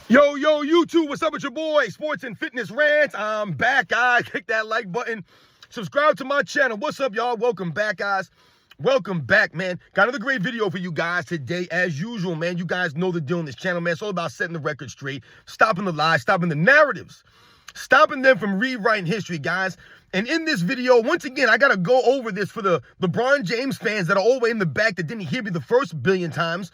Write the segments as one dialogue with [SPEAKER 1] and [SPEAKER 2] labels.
[SPEAKER 1] Yo, YouTube, what's up with your boy? Sports and Fitness Rants. I'm back, guys. Click that like button. Subscribe to my channel. What's up, y'all? Welcome back, guys. Welcome back, man. Got another great video for you guys today, as usual, man. You guys know the deal on this channel, man. It's all about setting the record straight, stopping the lies, stopping the narratives, stopping them from rewriting history, guys. And in this video, once again, I got to go over this for the LeBron James fans that are all the way in the back that didn't hear me the first billion times.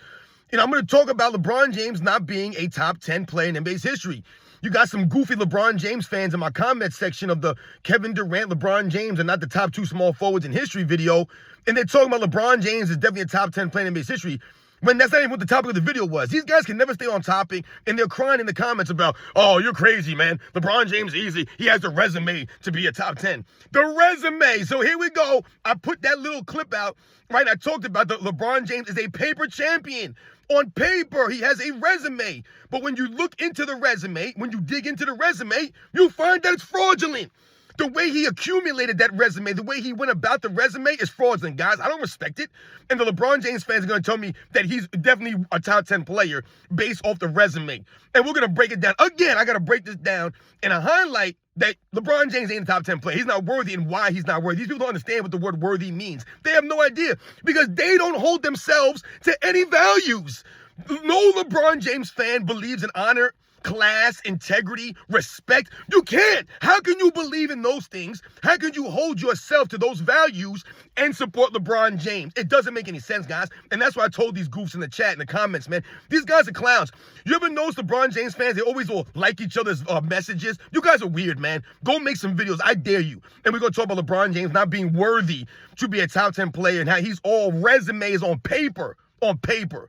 [SPEAKER 1] And I'm going to talk about LeBron James not being a top 10 player in NBA's history. You got some goofy LeBron James fans in my comment section of the Kevin Durant, LeBron James, and not the top two small forwards in history video. And they're talking about LeBron James is definitely a top 10 player in NBA's history, when that's not even what the topic of the video was. These guys can never stay on topic, and they're crying in the comments about, oh, you're crazy, man. LeBron James, easy. He has the resume to be a top 10. The resume. So here we go. I put that little clip out, right? I talked about the LeBron James is a paper champion. On paper, he has a resume. But when you look into the resume, when you dig into the resume, you find that it's fraudulent. The way he accumulated that resume, the way he went about the resume is fraudulent, guys. I don't respect it. And the LeBron James fans are going to tell me that he's definitely a top 10 player based off the resume. And we're going to break it down. Again, I got to break this down and I highlight that LeBron James ain't a top 10 player. He's not worthy, and why he's not worthy. These people don't understand what the word worthy means. They have no idea because they don't hold themselves to any values. No LeBron James fan believes in honor, class, integrity, respect. You can't. How can you believe in those things? How can you hold yourself to those values and support LeBron James? It doesn't make any sense, guys. And that's why I told these goofs in the chat, in the comments, man. These guys are clowns. You ever notice LeBron James fans, they always will like each other's messages? You guys are weird, man. Go make some videos. I dare you. And we're going to talk about LeBron James not being worthy to be a top 10 player and how he's all resumes on paper. On paper.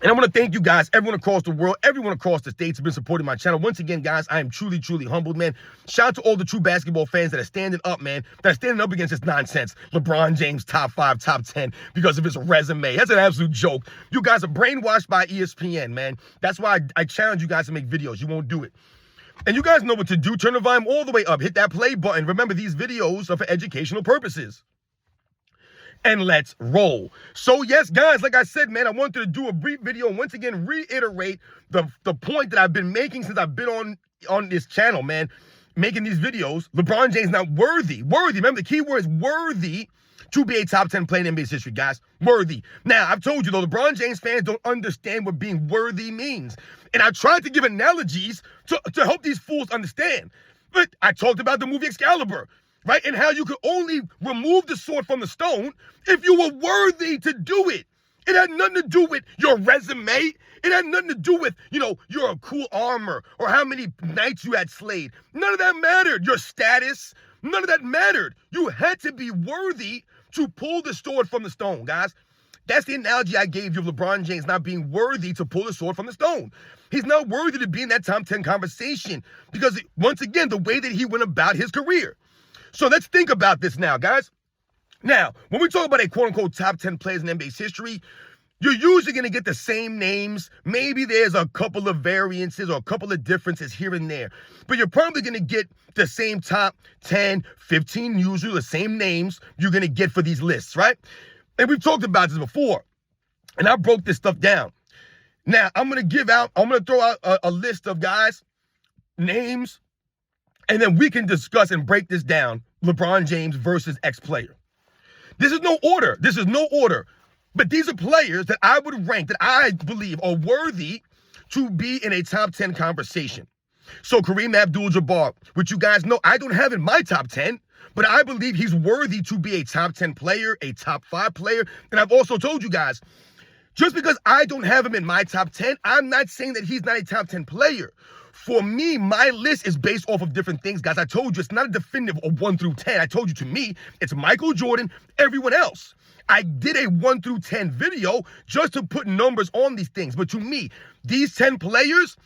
[SPEAKER 1] And I want to thank you guys, everyone across the world, everyone across the states has been supporting my channel. Once again, guys, I am truly, truly humbled, man. Shout out to all the true basketball fans that are standing up, man, that are standing up against this nonsense. LeBron James, top 5, top 10, because of his resume. That's an absolute joke. You guys are brainwashed by ESPN, man. That's why I challenge you guys to make videos. You won't do it. And you guys know what to do. Turn the volume all the way up. Hit that play button. Remember, these videos are for educational purposes. And let's roll. So yes, guys, like I said, man, I wanted to do a brief video and once again reiterate the point that I've been making since I've been on this channel, man, making these videos. LeBron James not worthy. Remember, the key word is worthy to be a top 10 player in NBA's history, guys. Worthy. Now, I've told you, though, LeBron James fans don't understand what being worthy means. And I tried to give analogies to help these fools understand. But I talked about the movie Excalibur, right? And how you could only remove the sword from the stone if you were worthy to do it. It had nothing to do with your resume. It had nothing to do with, you're a cool armor or how many knights you had slayed. None of that mattered. Your status, none of that mattered. You had to be worthy to pull the sword from the stone, guys. That's the analogy I gave you of LeBron James not being worthy to pull the sword from the stone. He's not worthy to be in that top 10 conversation because, once again, the way that he went about his career. So let's think about this now, guys. Now, when we talk about a quote-unquote top 10 players in NBA's history, you're usually going to get the same names. Maybe there's a couple of variances or a couple of differences here and there. But you're probably going to get the same top 10, 15, usually the same names you're going to get for these lists, right? And we've talked about this before. And I broke this stuff down. Now, I'm going to throw out a list of guys, names, and then we can discuss and break this down, LeBron James versus X player. This is no order. But these are players that I would rank, that I believe are worthy to be in a top 10 conversation. So Kareem Abdul-Jabbar, which you guys know I don't have in my top 10, but I believe he's worthy to be a top 10 player, a top 5 player. And I've also told you guys, just because I don't have him in my top 10, I'm not saying that he's not a top 10 player. For me, my list is based off of different things, guys. I told you it's not a definitive of 1 through 10. I told you, to me, it's Michael Jordan, everyone else. I did a 1 through 10 video just to put numbers on these things. But to me, these 10 players,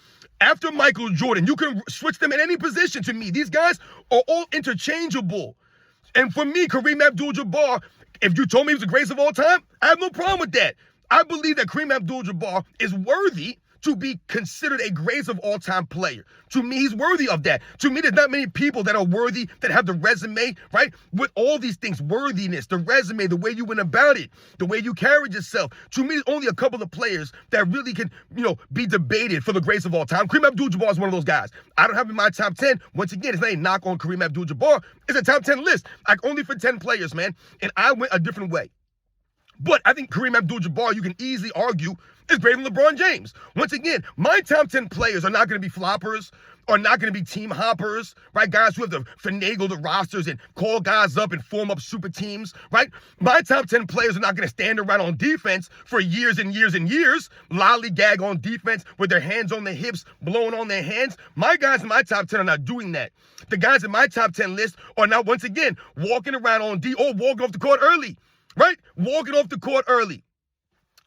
[SPEAKER 1] after Michael Jordan, you can switch them at any position to me. These guys are all interchangeable. And for me, Kareem Abdul-Jabbar, if you told me he was the greatest of all time, I have no problem with that. I believe that Kareem Abdul-Jabbar is worthy to be considered a greatest of all time player. To me, he's worthy of that. To me, there's not many people that are worthy, that have the resume, right? With all these things, worthiness, the resume, the way you went about it, the way you carried yourself. To me, there's only a couple of players that really can, be debated for the greatest of all time. Kareem Abdul-Jabbar is one of those guys. I don't have him in my top 10. Once again, it's not a knock on Kareem Abdul-Jabbar. It's a top 10 list, like only for 10 players, man. And I went a different way. But I think Kareem Abdul-Jabbar, you can easily argue, is greater than LeBron James. Once again, my top 10 players are not going to be floppers, are not going to be team hoppers, right? Guys who have to finagle the rosters and call guys up and form up super teams, right? My top 10 players are not going to stand around on defense for years and years and years, lollygag on defense with their hands on their hips, blowing on their hands. My guys in my top 10 are not doing that. The guys in my top 10 list are not, once again, walking around on D or walking off the court early, right? Walking off the court early.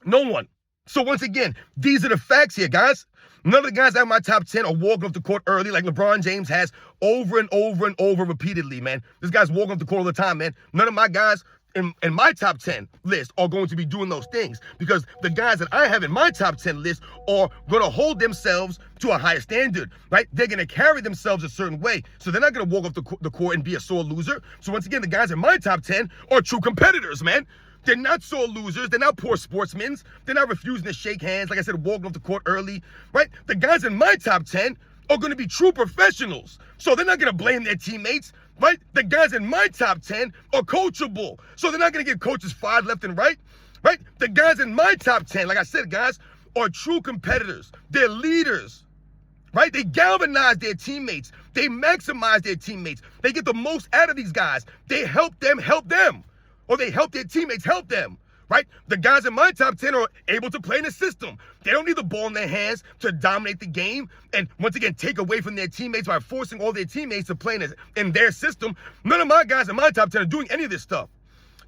[SPEAKER 1] No one. So once again, these are the facts here, guys. None of the guys out of my top 10 are walking off the court early like LeBron James has over and over and over repeatedly, man. This guy's walking off the court all the time, man. None of my guys in my top 10 list are going to be doing those things because the guys that I have in my top 10 list are going to hold themselves to a higher standard, right? They're going to carry themselves a certain way. So they're not going to walk off the court and be a sore loser. So once again, the guys in my top 10 are true competitors, man. They're not sore losers. They're not poor sportsmen. They're not refusing to shake hands. Like I said, walking off the court early, right? The guys in my top 10 are going to be true professionals. So they're not going to blame their teammates, right? The guys in my top 10 are coachable. So they're not going to get coaches fired left and right, right? The guys in my top 10, like I said, guys, are true competitors. They're leaders, right? They galvanize their teammates. They maximize their teammates. They get the most out of these guys. They help them. Or they help their teammates help them, right? The guys in my top 10 are able to play in the system. They don't need the ball in their hands to dominate the game and, once again, take away from their teammates by forcing all their teammates to play in their system. None of my guys in my top 10 are doing any of this stuff.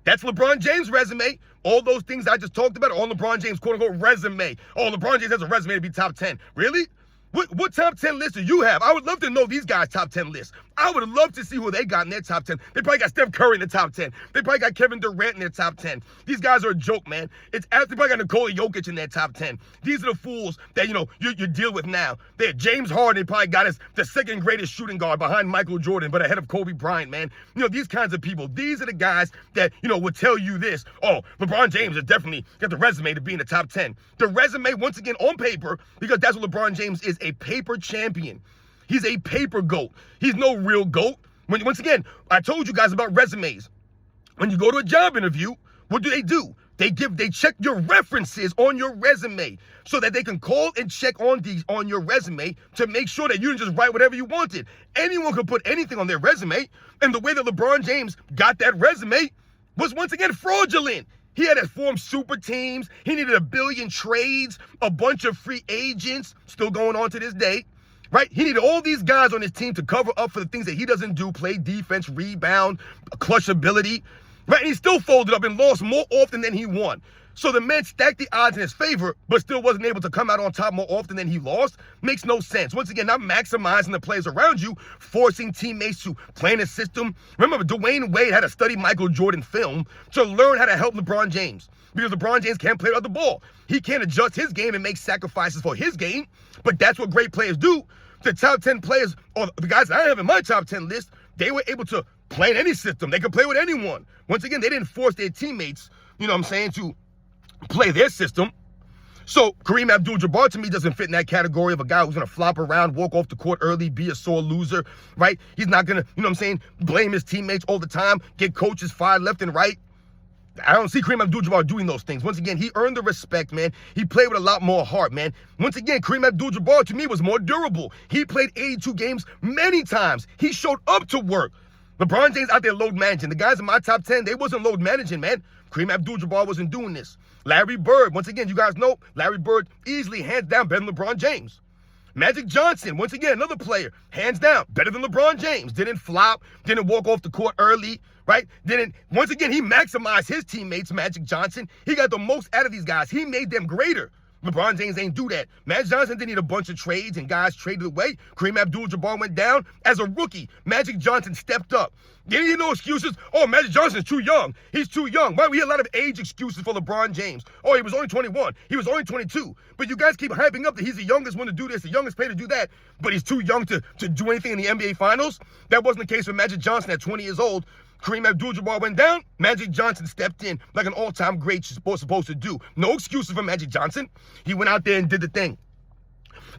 [SPEAKER 1] That's LeBron James' resume. All those things I just talked about are on LeBron James' quote-unquote resume. Oh, LeBron James has a resume to be top 10. Really? What top 10 list do you have? I would love to know these guys' top 10 lists. I would love to see who they got in their top 10. They probably got Steph Curry in the top 10. They probably got Kevin Durant in their top 10. These guys are a joke, man. They probably got Nikola Jokic in their top 10. These are the fools that, you deal with now. They're James Harden. They probably got as the second greatest shooting guard behind Michael Jordan, but ahead of Kobe Bryant, man. These kinds of people. These are the guys that, would tell you this. Oh, LeBron James has definitely got the resume to be in the top 10. The resume, once again, on paper, because that's what LeBron James is, a paper champion. He's a paper GOAT. He's no real GOAT. Once again, I told you guys about resumes. When you go to a job interview, what do? They check your references on your resume so that they can call and check on your resume to make sure that you didn't just write whatever you wanted. Anyone could put anything on their resume, and the way that LeBron James got that resume was, once again, fraudulent. He had to form super teams. He needed 1 billion trades, a bunch of free agents, still going on to this day. Right? He needed all these guys on his team to cover up for the things that he doesn't do, play defense, rebound, clutch ability. Right? And he still folded up and lost more often than he won. So the man stacked the odds in his favor, but still wasn't able to come out on top more often than he lost. Makes no sense. Once again, not maximizing the players around you, forcing teammates to play in a system. Remember, Dwayne Wade had to study Michael Jordan film to learn how to help LeBron James. Because LeBron James can't play without the ball. He can't adjust his game and make sacrifices for his game, but that's what great players do. The top 10 players, or the guys I have in my top 10 list, they were able to play in any system. They could play with anyone. Once again, they didn't force their teammates, to play their system. So Kareem Abdul-Jabbar, to me, doesn't fit in that category of a guy who's going to flop around, walk off the court early, be a sore loser, right? He's not going to, blame his teammates all the time, get coaches fired left and right. I don't see Kareem Abdul-Jabbar doing those things. Once again, he earned the respect, man. He played with a lot more heart, man. Once again, Kareem Abdul-Jabbar, to me, was more durable. He played 82 games many times. He showed up to work. LeBron James out there load managing. The guys in my top 10, they wasn't load managing, man. Kareem Abdul-Jabbar wasn't doing this. Larry Bird, once again, you guys know, Larry Bird easily, hands down, better than LeBron James. Magic Johnson, once again, another player, hands down, better than LeBron James. Didn't flop, didn't walk off the court early, right? Once again, he maximized his teammates, Magic Johnson. He got the most out of these guys. He made them greater. LeBron James ain't do that. Magic Johnson didn't need a bunch of trades and guys traded away. Kareem Abdul-Jabbar went down. As a rookie, Magic Johnson stepped up. There ain't no excuses. Oh, Magic Johnson's too young. He's too young. Why? We hear a lot of age excuses for LeBron James. Oh, he was only 21. He was only 22. But you guys keep hyping up that he's the youngest one to do this, the youngest player to do that, but he's too young to do anything in the NBA Finals. That wasn't the case with Magic Johnson at 20 years old. Kareem Abdul-Jabbar went down. Magic Johnson stepped in like an all-time great supposed to do. No excuses for Magic Johnson. He went out there and did the thing.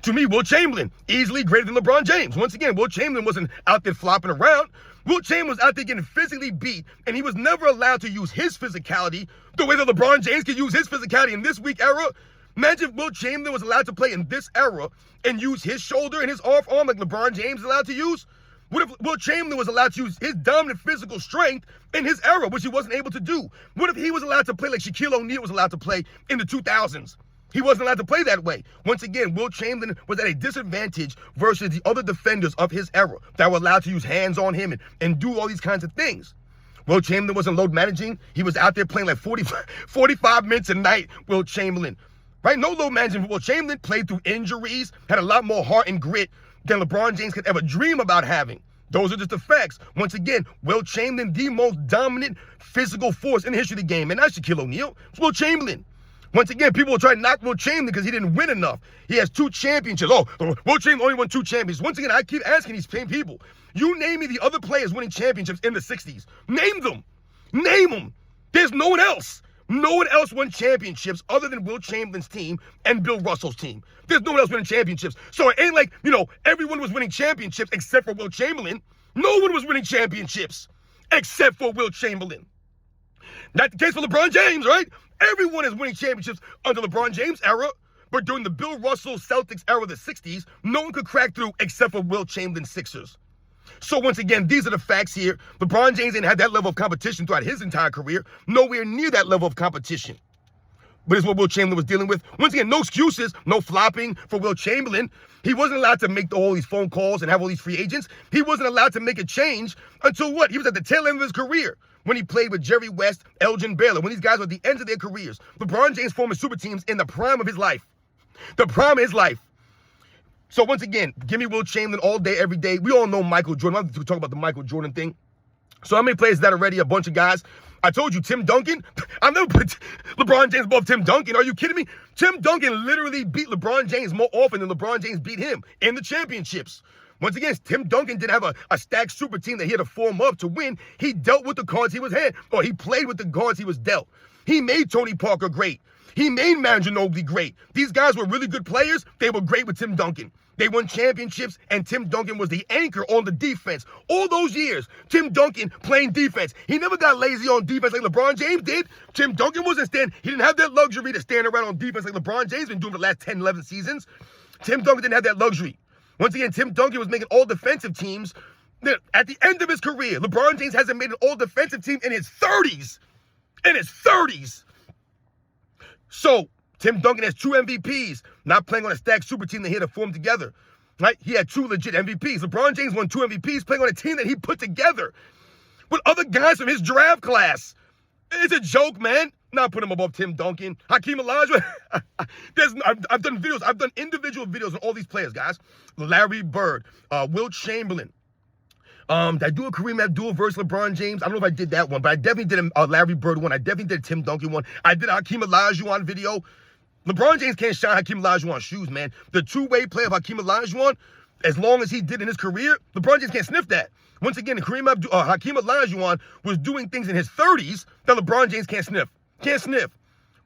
[SPEAKER 1] To me, Wilt Chamberlain, easily greater than LeBron James. Once again, Wilt Chamberlain wasn't out there flopping around. Wilt Chamberlain was out there getting physically beat, and he was never allowed to use his physicality the way that LeBron James could use his physicality in this weak era. Imagine if Wilt Chamberlain was allowed to play in this era and use his shoulder and his off arm like LeBron James is allowed to use. What if Wilt Chamberlain was allowed to use his dominant physical strength in his era, which he wasn't able to do? What if he was allowed to play like Shaquille O'Neal was allowed to play in the 2000s? He wasn't allowed to play that way. Once again, Wilt Chamberlain was at a disadvantage versus the other defenders of his era that were allowed to use hands on him and do all these kinds of things. Wilt Chamberlain wasn't load managing. He was out there playing like 45 minutes a night, Wilt Chamberlain. Right? No load managing. Wilt Chamberlain played through injuries, had a lot more heart and grit than LeBron James could ever dream about having. Those are just the facts. Once again, Wilt Chamberlain, the most dominant physical force in the history of the game. And not Shaquille O'Neal. It's Wilt Chamberlain. Once again, people will try to knock Wilt Chamberlain because he didn't win enough. He has 2 championships. Oh, Wilt Chamberlain only won 2 championships. Once again, I keep asking these same people, you name me the other players winning championships in the 60s. Name them. Name them. There's no one else. No one else won championships other than Wilt Chamberlain's team and Bill Russell's team. There's no one else winning championships. So it ain't like, everyone was winning championships except for Wilt Chamberlain. No one was winning championships except for Wilt Chamberlain. Not the case for LeBron James, right? Everyone is winning championships under LeBron James' era, but during the Bill Russell Celtics era of the 60s, no one could crack through except for Wilt Chamberlain's Sixers. So once again, these are the facts here. LeBron James didn't have that level of competition throughout his entire career. Nowhere near that level of competition. But it's what Wilt Chamberlain was dealing with. Once again, no excuses, no flopping for Wilt Chamberlain. He wasn't allowed to make all these phone calls and have all these free agents. He wasn't allowed to make a change until what? He was at the tail end of his career when he played with Jerry West, Elgin Baylor, when these guys were at the ends of their careers. LeBron James forming super teams in the prime of his life. The prime of his life. So once again, give me Wilt Chamberlain all day, every day. We all know Michael Jordan. I'm going to talk about the Michael Jordan thing. So how many players is that already? A bunch of guys. I told you, Tim Duncan. I've never put LeBron James above Tim Duncan. Are you kidding me? Tim Duncan literally beat LeBron James more often than LeBron James beat him in the championships. Once again, Tim Duncan didn't have a stacked super team that he had to form up to win. He dealt with the cards he was had, or he played with the cards he was dealt. He made Tony Parker great. He made Manu Ginobili great. These guys were really good players. They were great with Tim Duncan. They won championships, and Tim Duncan was the anchor on the defense. All those years, Tim Duncan playing defense. He never got lazy on defense like LeBron James did. Tim Duncan wasn't he didn't have that luxury to stand around on defense like LeBron James been doing for the last 10, 11 seasons. Tim Duncan didn't have that luxury. Once again, Tim Duncan was making all defensive teams. At the end of his career, LeBron James hasn't made an all defensive team in his 30s. In his 30s. So, Tim Duncan has 2 MVPs, not playing on a stacked super team that he had to form together. Right? He had 2 legit MVPs. LeBron James won 2 MVPs playing on a team that he put together with other guys from his draft class. It's a joke, man. Not put him above Tim Duncan. Hakeem Olajuwon. I've done videos. I've done individual videos on all these players, guys. Larry Bird, Wilt Chamberlain. Did I do a Kareem Abdul versus LeBron James? I don't know if I did that one, but I definitely did a Larry Bird one. I definitely did a Tim Duncan one. I did a Hakeem Olajuwon video. LeBron James can't shine Hakeem Olajuwon's shoes, man. The two-way play of Hakeem Olajuwon, as long as he did in his career, LeBron James can't sniff that. Once again, Hakeem Olajuwon was doing things in his 30s that LeBron James can't sniff. Can't sniff.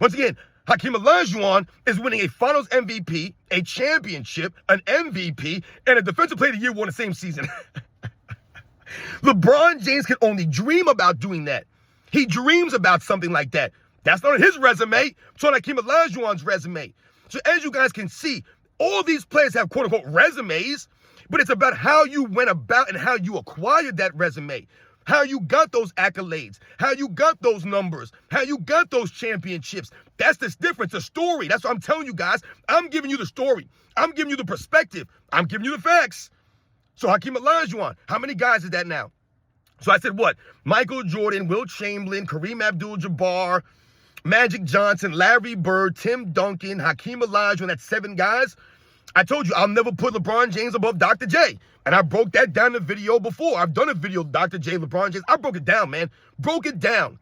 [SPEAKER 1] Once again, Hakeem Olajuwon is winning a Finals MVP, a championship, an MVP, and a Defensive Player of the Year won the same season. LeBron James can only dream about doing that. He dreams about something like that. That's not on his resume. It's on Hakeem Olajuwon's resume. So as you guys can see, all these players have quote-unquote resumes, but it's about how you went about and how you acquired that resume, how you got those accolades, how you got those numbers, how you got those championships. That's the difference, the story. That's what I'm telling you guys. I'm giving you the story. I'm giving you the perspective. I'm giving you the facts. So Hakeem Olajuwon, how many guys is that now? So I said what? Michael Jordan, Wilt Chamberlain, Kareem Abdul-Jabbar, Magic Johnson, Larry Bird, Tim Duncan, Hakeem Olajuwon, that's 7 guys. I told you I'll never put LeBron James above Dr. J. And I broke that down in a video before. I've done a video, Dr. J, LeBron James. I broke it down, man. Broke it down.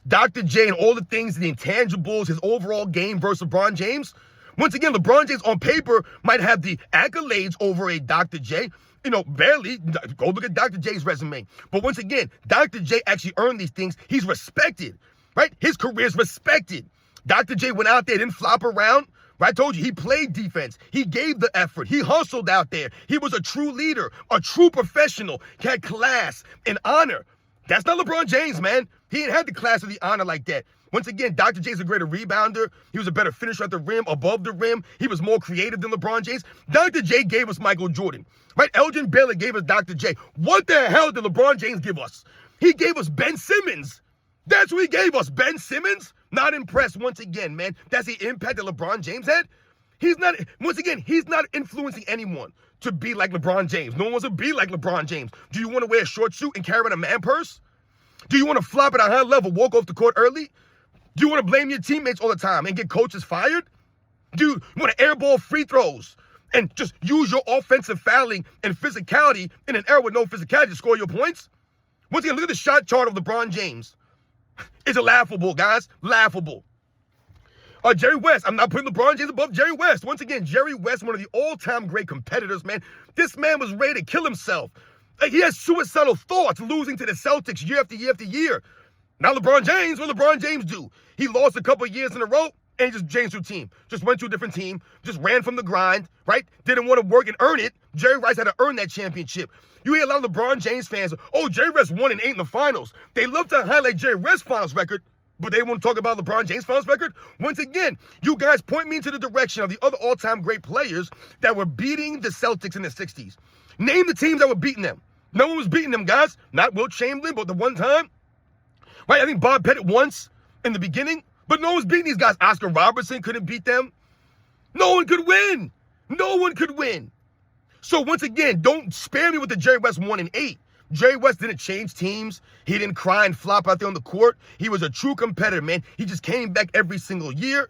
[SPEAKER 1] Dr. J and all the things, the intangibles, his overall game versus LeBron James. Once again, LeBron James on paper might have the accolades over a Dr. J. You know, barely. Go look at Dr. J's resume. But once again, Dr. J actually earned these things. He's respected, right? His career is respected. Dr. J went out there, didn't flop around. Right? I told you, he played defense. He gave the effort. He hustled out there. He was a true leader, a true professional. He had class and honor. That's not LeBron James, man. He ain't had the class or the honor like that. Once again, Dr. J's a greater rebounder. He was a better finisher at the rim, above the rim. He was more creative than LeBron James. Dr. J gave us Michael Jordan, right? Elgin Baylor gave us Dr. J. What the hell did LeBron James give us? He gave us Ben Simmons. That's what he gave us, Ben Simmons. Not impressed once again, man. That's the impact that LeBron James had. He's not, once again, he's not influencing anyone to be like LeBron James. No one wants to be like LeBron James. Do you want to wear a short suit and carry around a man purse? Do you want to flop at a high level, walk off the court early? Do you want to blame your teammates all the time and get coaches fired? Do you want to airball free throws and just use your offensive fouling and physicality in an era with no physicality to score your points? Once again, look at the shot chart of LeBron James. It's laughable, guys. Laughable. Jerry West. I'm not putting LeBron James above Jerry West. Once again, Jerry West, one of the all-time great competitors, man. This man was ready to kill himself. He has suicidal thoughts, losing to the Celtics year after year after year. Now LeBron James, what LeBron James do? He lost a couple of years in a row and he just changed to a team. Just went to a different team. Just ran from the grind, right? Didn't want to work and earn it. Jerry Rice had to earn that championship. You hear a lot of LeBron James fans, oh, Jerry West won and 8 in the finals. They love to highlight Jerry West's finals record, but they won't talk about LeBron James' finals record. Once again, you guys point me into the direction of the other all-time great players that were beating the Celtics in the 60s. Name the teams that were beating them. No one was beating them, guys. Not Wilt Chamberlain, but the one time. Right, I think Bob Pettit once in the beginning, but no one was beating these guys. Oscar Robertson couldn't beat them. No one could win. No one could win. So once again, don't spare me with the Jerry West 1 and 8. Jerry West didn't change teams. He didn't cry and flop out there on the court. He was a true competitor, man. He just came back every single year.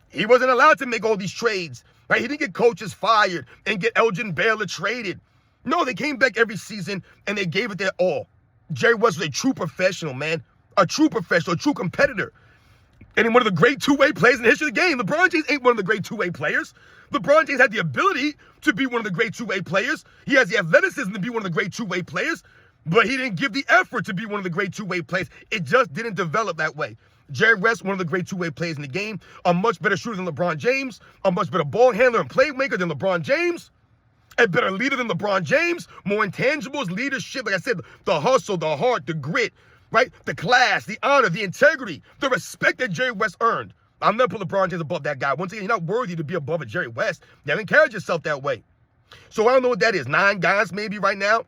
[SPEAKER 1] He wasn't allowed to make all these trades, right? He didn't get coaches fired and get Elgin Baylor traded. No, they came back every season and they gave it their all. Jerry West was a true professional, man. A true professional, a true competitor. And one of the great two-way players in the history of the game. LeBron James ain't one of the great two-way players. LeBron James had the ability to be one of the great two-way players. He has the athleticism to be one of the great two-way players, but he didn't give the effort to be one of the great two-way players. It just didn't develop that way. Jerry West, one of the great two-way players in the game, a much better shooter than LeBron James, a much better ball handler and playmaker than LeBron James, a better leader than LeBron James, more intangibles, leadership, like I said, the hustle, the heart, the grit, right? The class, the honor, the integrity, the respect that Jerry West earned. I'm never put LeBron James above that guy. Once again, you're not worthy to be above a Jerry West. You haven't carried yourself that way. So I don't know what that is. 9 guys maybe right now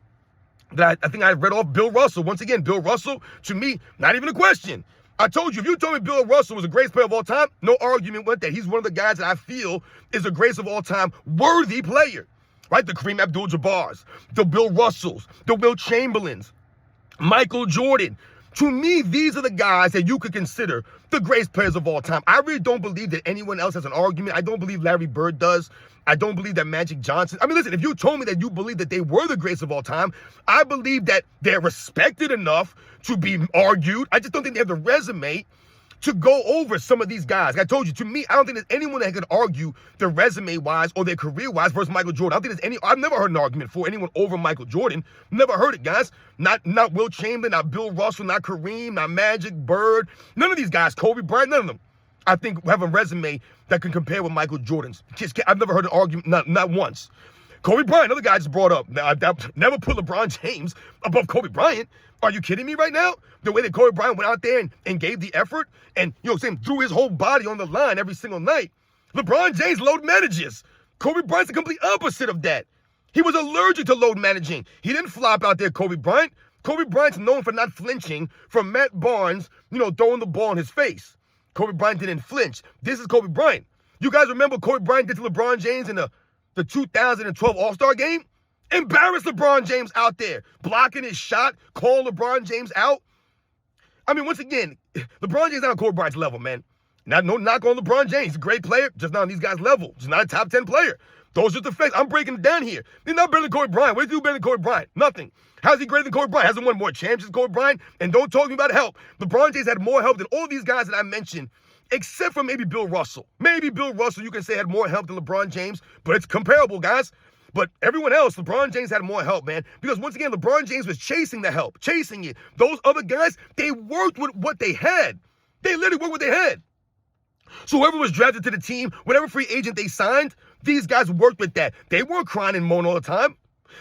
[SPEAKER 1] that I think I read off. Bill Russell. Once again, Bill Russell, to me, not even a question. I told you, if you told me Bill Russell was the greatest player of all time, no argument with that. He's one of the guys that I feel is the greatest of all time worthy player. Right? The Kareem Abdul-Jabbars, the Bill Russells, the Wilt Chamberlains, Michael Jordan. To me, these are the guys that you could consider the greatest players of all time. I really don't believe that anyone else has an argument. I don't believe Larry Bird does. I don't believe that Magic Johnson. I mean, listen, if you told me that you believe that they were the greatest of all time, I believe that they're respected enough to be argued. I just don't think they have the resume to go over some of these guys. Like I told you, to me, I don't think there's anyone that could argue their resume-wise or their career-wise versus Michael Jordan. I don't think there's any. I've never heard an argument for anyone over Michael Jordan. Never heard it, guys. Not Wilt Chamberlain, not Bill Russell, not Kareem, not Magic, Bird. None of these guys, Kobe Bryant, none of them, I think, have a resume that can compare with Michael Jordan's. I've never heard an argument, not once. Kobe Bryant, another guy just brought up. Now, I've never put LeBron James above Kobe Bryant. Are you kidding me right now? The way that Kobe Bryant went out there and gave the effort and, threw his whole body on the line every single night. LeBron James load manages. Kobe Bryant's the complete opposite of that. He was allergic to load managing. He didn't flop out there, Kobe Bryant. Kobe Bryant's known for not flinching from Matt Barnes, throwing the ball in his face. Kobe Bryant didn't flinch. This is Kobe Bryant. You guys remember Kobe Bryant did to LeBron James in the 2012 All-Star game? Embarrassed LeBron James out there, blocking his shot, calling LeBron James out. I mean, once again, LeBron James not on Kobe Bryant's level, man. No knock on LeBron James. He's a great player, just not on these guys' level. Just not a top 10 player. Those are the facts. I'm breaking it down here. He's not better than Kobe Bryant. What do you do better than Kobe Bryant? Nothing. How's he greater than Kobe Bryant? Hasn't won more championships than Kobe Bryant? And don't talk to me about help. LeBron James had more help than all these guys that I mentioned, except for maybe Bill Russell. Maybe Bill Russell, you can say, had more help than LeBron James, but it's comparable, guys. But everyone else, LeBron James had more help, man. Because once again, LeBron James was chasing the help, chasing it. Those other guys, they worked with what they had. They literally worked with what they had. So whoever was drafted to the team, whatever free agent they signed, these guys worked with that. They weren't crying and moaning all the time.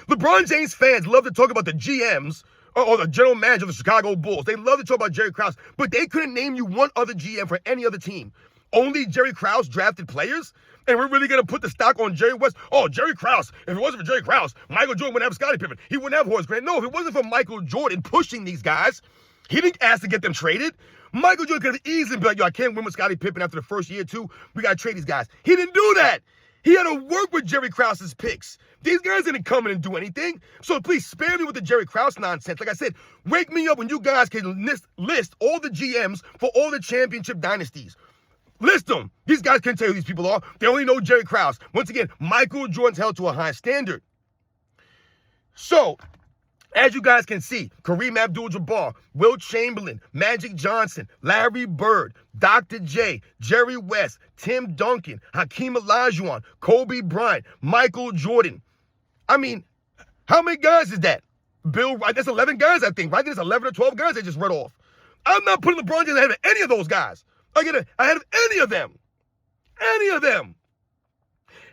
[SPEAKER 1] LeBron James fans love to talk about the GMs or the general manager of the Chicago Bulls. They love to talk about Jerry Krause, but they couldn't name you one other GM for any other team. Only Jerry Krause drafted players? And we're really going to put the stock on Jerry West? Oh, Jerry Krause. If it wasn't for Jerry Krause, Michael Jordan wouldn't have Scottie Pippen. He wouldn't have Horace Grant. No, if it wasn't for Michael Jordan pushing these guys, he didn't ask to get them traded. Michael Jordan could have easily been like, yo, I can't win with Scottie Pippen after the first year or two. We got to trade these guys. He didn't do that. He had to work with Jerry Krause's picks. These guys didn't come in and do anything. So please spare me with the Jerry Krause nonsense. Like I said, wake me up when you guys can list all the GMs for all the championship dynasties. List them. These guys can't tell you who these people are. They only know Jerry Krause. Once again, Michael Jordan's held to a high standard. So, as you guys can see, Kareem Abdul-Jabbar, Wilt Chamberlain, Magic Johnson, Larry Bird, Dr. J, Jerry West, Tim Duncan, Hakeem Olajuwon, Kobe Bryant, Michael Jordan. I mean, how many guys is that? Bill Wright, that's 11 guys, I think. Right? There's 11 or 12 guys I just read off. I'm not putting LeBron James ahead of any of those guys. Ahead of any of them. Any of them.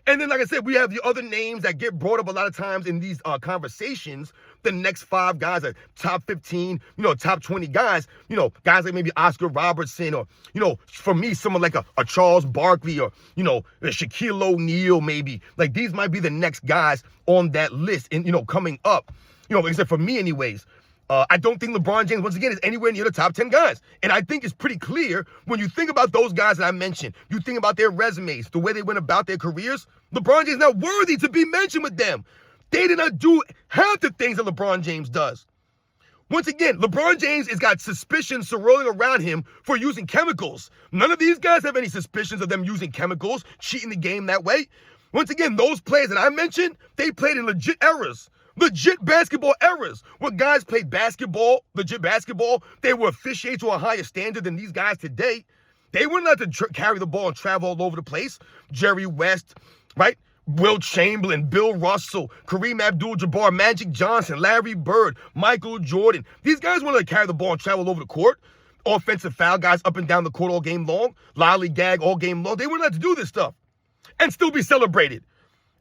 [SPEAKER 1] And then, like I said, we have the other names that get brought up a lot of times in these conversations. The next 5 guys are top 15, top 20 guys, guys like maybe Oscar Robertson or, for me, someone like a Charles Barkley or, a Shaquille O'Neal maybe. Like, these might be the next guys on that list and, coming up. Except for me anyways. I don't think LeBron James, once again, is anywhere near the top 10 guys. And I think it's pretty clear when you think about those guys that I mentioned, you think about their resumes, the way they went about their careers, LeBron James is not worthy to be mentioned with them. They did not do half the things that LeBron James does. Once again, LeBron James has got suspicions swirling around him for using chemicals. None of these guys have any suspicions of them using chemicals, cheating the game that way. Once again, those players that I mentioned, they played in legit eras. Legit basketball eras where guys played basketball, legit basketball. They were officiated to a higher standard than these guys today. They weren't allowed to carry the ball and travel all over the place. Jerry West, right? Wilt Chamberlain, Bill Russell, Kareem Abdul-Jabbar, Magic Johnson, Larry Bird, Michael Jordan. These guys weren't allowed to carry the ball and travel all over the court. Offensive foul guys up and down the court all game long. Lollygag all game long. They weren't allowed to do this stuff and still be celebrated.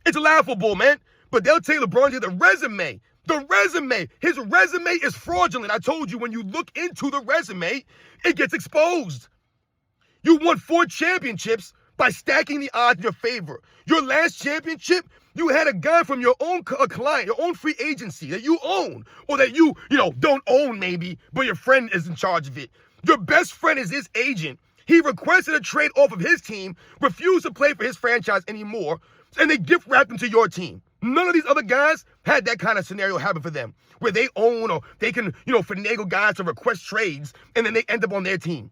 [SPEAKER 1] It's laughable, man. But they'll tell you LeBron James, the resume, his resume is fraudulent. I told you, when you look into the resume, it gets exposed. You won 4 championships by stacking the odds in your favor. Your last championship, you had a guy from your own client, your own free agency that you own, or that you don't own maybe, but your friend is in charge of it. Your best friend is his agent. He requested a trade off of his team, refused to play for his franchise anymore, and they gift wrapped him to your team. None of these other guys had that kind of scenario happen for them, where they own or they can, finagle guys to request trades, and then they end up on their team.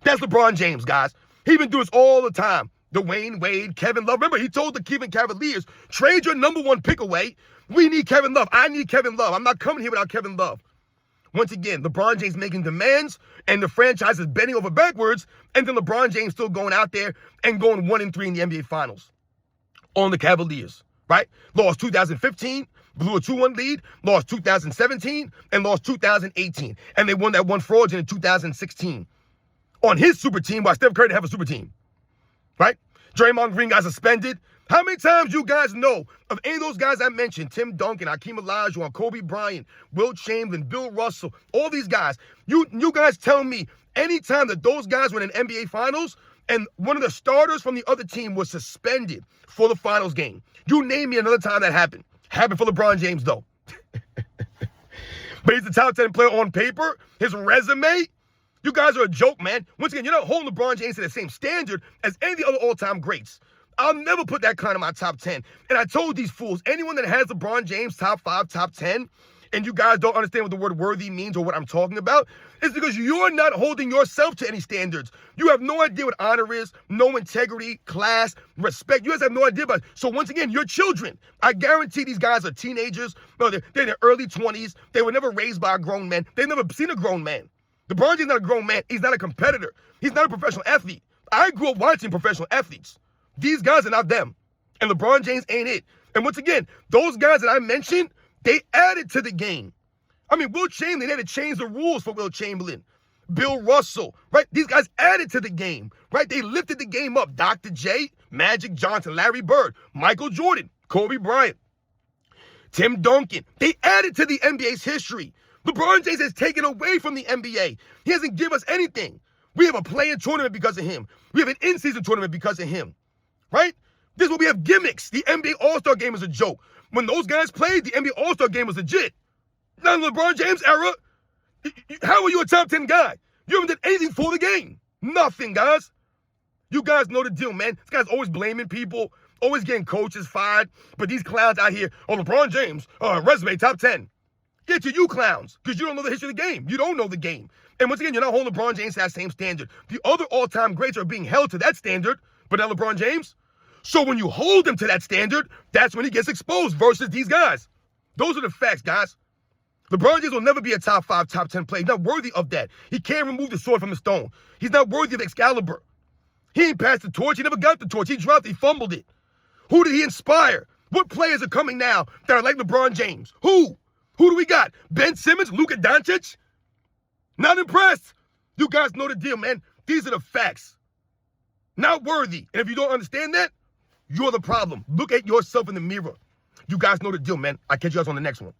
[SPEAKER 1] That's LeBron James, guys. He been doing this all the time. Dwayne Wade, Kevin Love. Remember, he told the Cleveland Cavaliers, trade your number 1 pick away. We need Kevin Love. I need Kevin Love. I'm not coming here without Kevin Love. Once again, LeBron James making demands, and the franchise is bending over backwards, and then LeBron James still going out there and going 1-3 in the NBA Finals on the Cavaliers. Right? Lost 2015, blew a 2-1 lead, lost 2017, and lost 2018. And they won that one fraudulent in 2016. On his super team, while Steph Curry didn't have a super team. Right? Draymond Green got suspended. How many times you guys know of any of those guys I mentioned, Tim Duncan, Hakeem Olajuwon, Kobe Bryant, Wilt Chamberlain, Bill Russell, all these guys, you guys tell me anytime that those guys were in an NBA Finals and one of the starters from the other team was suspended for the finals game. You name me another time that happened. Happened for LeBron James, though. But he's the top 10 player on paper. His resume, you guys are a joke, man. Once again, you're not holding LeBron James to the same standard as any of the other all-time greats. I'll never put that kind of my top 10. And I told these fools, anyone that has LeBron James top 5, top 10, and you guys don't understand what the word worthy means or what I'm talking about, it's because you're not holding yourself to any standards. You have no idea what honor is, no integrity, class, respect. You guys have no idea about it. So once again, you're children. I guarantee these guys are teenagers. No, they're in their early 20s. They were never raised by a grown man. They've never seen a grown man. LeBron James is not a grown man. He's not a competitor. He's not a professional athlete. I grew up watching professional athletes. These guys are not them. And LeBron James ain't it. And once again, those guys that I mentioned, they added to the game. I mean, Will Chamberlain, they had to change the rules for Will Chamberlain. Bill Russell, right? These guys added to the game, right? They lifted the game up. Dr. J, Magic Johnson, Larry Bird, Michael Jordan, Kobe Bryant, Tim Duncan. They added to the NBA's history. LeBron James has taken away from the NBA. He hasn't given us anything. We have a play-in tournament because of him. We have an in-season tournament because of him, right? This is what we have gimmicks. The NBA All-Star Game is a joke. When those guys played, the NBA All-Star Game was legit. Not in the LeBron James era. How are you a top 10 guy? You haven't done anything for the game. Nothing, guys. You guys know the deal, man. This guy's always blaming people, always getting coaches fired. But these clowns out here, oh, LeBron James, resume, top 10. Get to you clowns, because you don't know the history of the game. You don't know the game. And once again, you're not holding LeBron James to that same standard. The other all-time greats are being held to that standard, but not LeBron James. So when you hold him to that standard, that's when he gets exposed versus these guys. Those are the facts, guys. LeBron James will never be a top 5, top 10 player. He's not worthy of that. He can't remove the sword from the stone. He's not worthy of Excalibur. He ain't passed the torch. He never got the torch. He dropped it. He fumbled it. Who did he inspire? What players are coming now that are like LeBron James? Who? Who do we got? Ben Simmons? Luka Doncic? Not impressed. You guys know the deal, man. These are the facts. Not worthy. And if you don't understand that, you're the problem. Look at yourself in the mirror. You guys know the deal, man. I'll catch you guys on the next one.